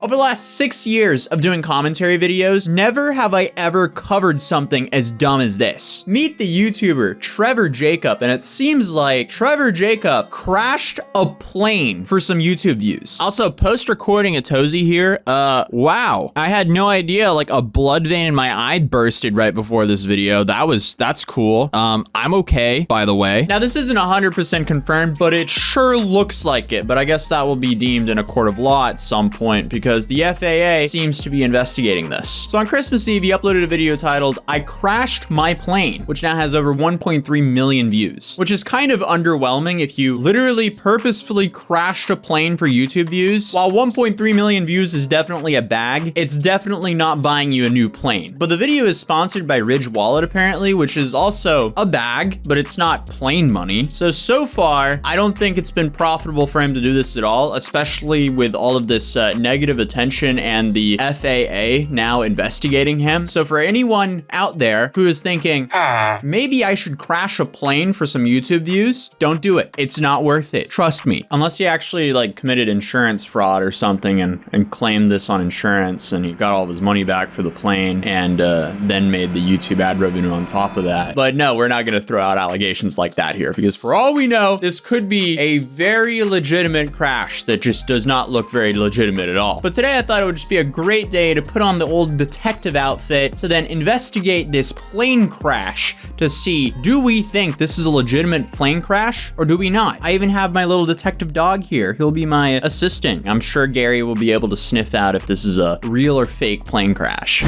Over the last 6 years of doing commentary videos, never have I ever covered something as dumb as this. Meet the YouTuber Trevor Jacob, and it seems like Trevor Jacob crashed a plane for some YouTube views. Also, post-recording Atozy here, wow. I had no idea, like, a blood vein in my eye bursted right before this video. That's cool. I'm okay, by the way. Now, this isn't 100% confirmed, but it sure looks like it, but I guess that will be deemed in a court of law at some point, because the FAA seems to be investigating this. So on Christmas Eve, he uploaded a video titled, "I crashed my plane," which now has over 1.3 million views, which is kind of underwhelming if you literally purposefully crashed a plane for YouTube views. While 1.3 million views is definitely a bag, it's definitely not buying you a new plane. But the video is sponsored by Ridge Wallet apparently, which is also a bag, but it's not plane money. So far, I don't think it's been profitable for him to do this at all, especially with all of this negative attention and the FAA now investigating him. So for anyone out there who is thinking, maybe I should crash a plane for some YouTube views, don't do it. It's not worth it. Trust me. Unless he actually like committed insurance fraud or something and claimed this on insurance and he got all of his money back for the plane and then made the YouTube ad revenue on top of that. But no, we're not going to throw out allegations like that here, because for all we know, this could be a very legitimate crash that just does not look very legitimate at all. But today I thought it would just be a great day to put on the old detective outfit to then investigate this plane crash to see, do we think this is a legitimate plane crash or do we not? I even have my little detective dog here. He'll be my assistant. I'm sure Gary will be able to sniff out if this is a real or fake plane crash.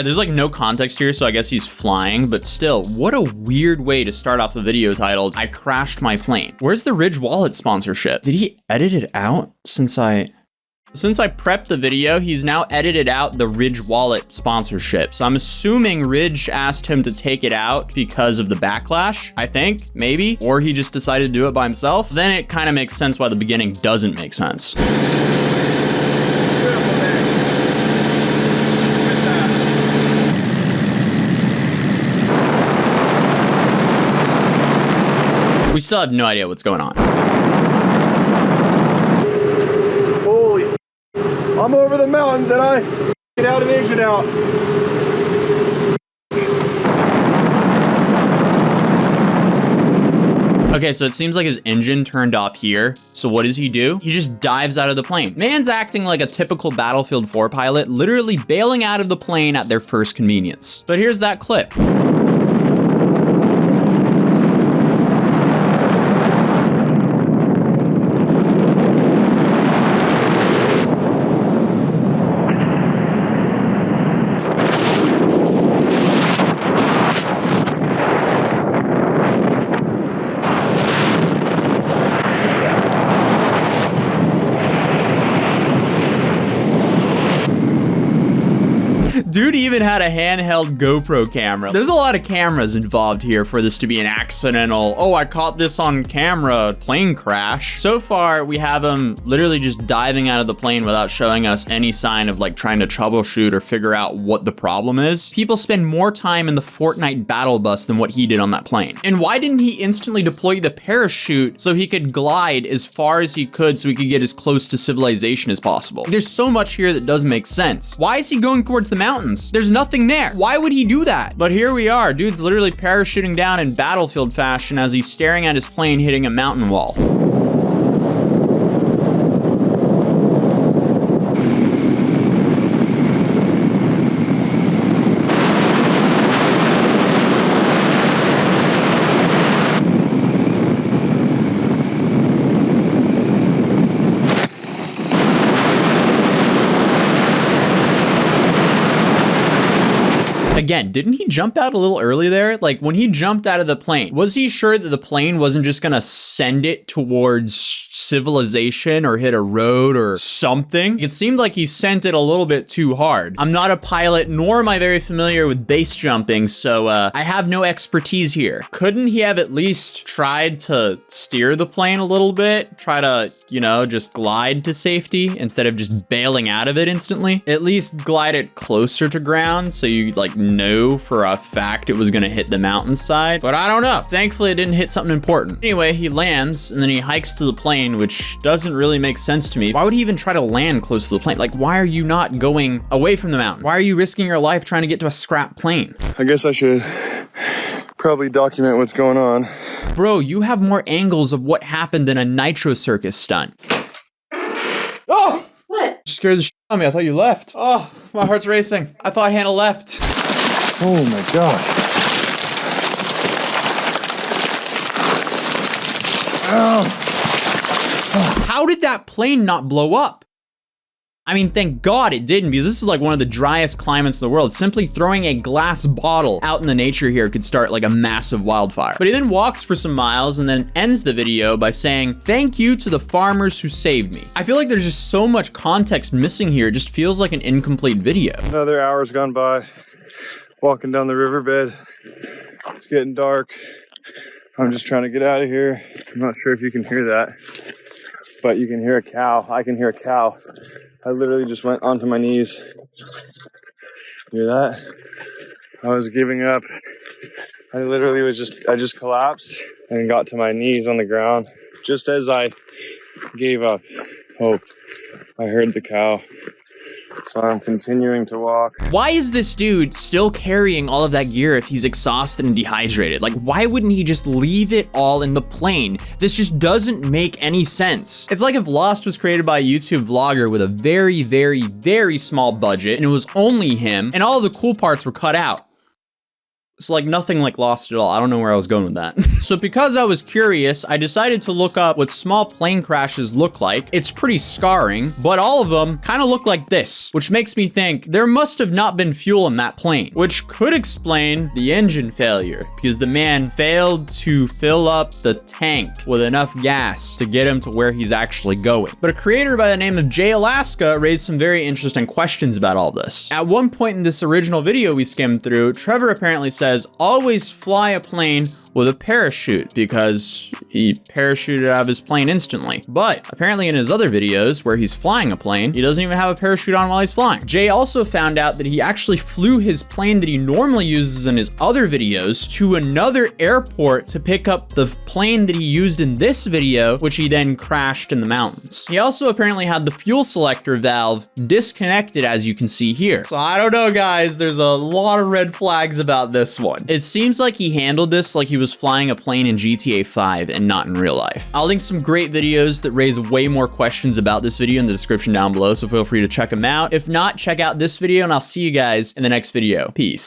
There's like no context here, so I guess he's flying, but still, what a weird way to start off a video titled, "I crashed my plane." Where's the Ridge Wallet sponsorship? Did he edit it out since I prepped the video? He's now edited out the Ridge Wallet sponsorship. So I'm assuming Ridge asked him to take it out because of the backlash, I think, maybe, or he just decided to do it by himself. Then it kind of makes sense why the beginning doesn't make sense. We still have no idea what's going on. Holy, I'm over the mountains and I get out and exit out. Okay, so it seems like his engine turned off here. So what does he do? He just dives out of the plane. Man's acting like a typical Battlefield 4 pilot, literally bailing out of the plane at their first convenience. But here's that clip. Dude even had a handheld GoPro camera. There's a lot of cameras involved here for this to be an accidental, oh, I caught this on camera plane crash. So far, we have him literally just diving out of the plane without showing us any sign of like trying to troubleshoot or figure out what the problem is. People spend more time in the Fortnite battle bus than what he did on that plane. And why didn't he instantly deploy the parachute so he could glide as far as he could so he could get as close to civilization as possible? There's so much here that doesn't make sense. Why is he going towards the mountains? There's nothing there. Why would he do that? But here we are. Dude's literally parachuting down in Battlefield fashion as he's staring at his plane hitting a mountain wall. Again, didn't he jump out a little early there? Like when he jumped out of the plane, was he sure that the plane wasn't just gonna send it towards civilization or hit a road or something? It seemed like he sent it a little bit too hard. I'm not a pilot, nor am I very familiar with base jumping, so I have no expertise here. Couldn't he have at least tried to steer the plane a little bit? Try to, you know, just glide to safety instead of just bailing out of it instantly? At least glide it closer to ground so you like know for a fact it was gonna hit the mountainside. But I don't know. Thankfully, it didn't hit something important. Anyway, he lands and then he hikes to the plane, which doesn't really make sense to me. Why would he even try to land close to the plane? Like, why are you not going away from the mountain? Why are you risking your life trying to get to a scrap plane? I guess I should probably document what's going on. Bro, you have more angles of what happened than a nitro circus stunt. Oh! What? You scared the shit out of me. I thought you left. Oh, my heart's racing. I thought Hannah left. Oh my God. Ow. How did that plane not blow up? I mean, thank God it didn't, because this is like one of the driest climates in the world. Simply throwing a glass bottle out in the nature here could start like a massive wildfire. But he then walks for some miles and then ends the video by saying, "Thank you to the farmers who saved me." I feel like there's just so much context missing here. It just feels like an incomplete video. Another hour's gone by. Walking down the riverbed. It's getting dark. I'm just trying to get out of here. I'm not sure if you can hear that, but you can hear a cow. I can hear a cow. I literally just went onto my knees. Hear that? I was giving up. I literally I just collapsed and got to my knees on the ground. Just as I gave up hope, I heard the cow. So I'm continuing to walk. Why is this dude still carrying all of that gear if he's exhausted and dehydrated? Like, why wouldn't he just leave it all in the plane? This just doesn't make any sense. It's like if Lost was created by a YouTube vlogger with a very, very, very small budget and it was only him and all of the cool parts were cut out. It's like nothing like Lost at all. I don't know where I was going with that. So because I was curious, I decided to look up what small plane crashes look like. It's pretty scarring, but all of them kind of look like this, which makes me think there must have not been fuel in that plane, which could explain the engine failure because the man failed to fill up the tank with enough gas to get him to where he's actually going. But a creator by the name of Jay Alaska raised some very interesting questions about all this. At one point in this original video we skimmed through, Trevor apparently says, always fly a plane with a parachute because he parachuted out of his plane instantly. But apparently in his other videos where he's flying a plane, he doesn't even have a parachute on while he's flying. Jay also found out that he actually flew his plane that he normally uses in his other videos to another airport to pick up the plane that he used in this video, which he then crashed in the mountains. He also apparently had the fuel selector valve disconnected, as you can see here. So I don't know, guys, there's a lot of red flags about this one. It seems like he handled this like he was flying a plane in GTA 5 and not in real life. I'll link some great videos that raise way more questions about this video in the description down below, so feel free to check them out. If not, check out this video and I'll see you guys in the next video. Peace.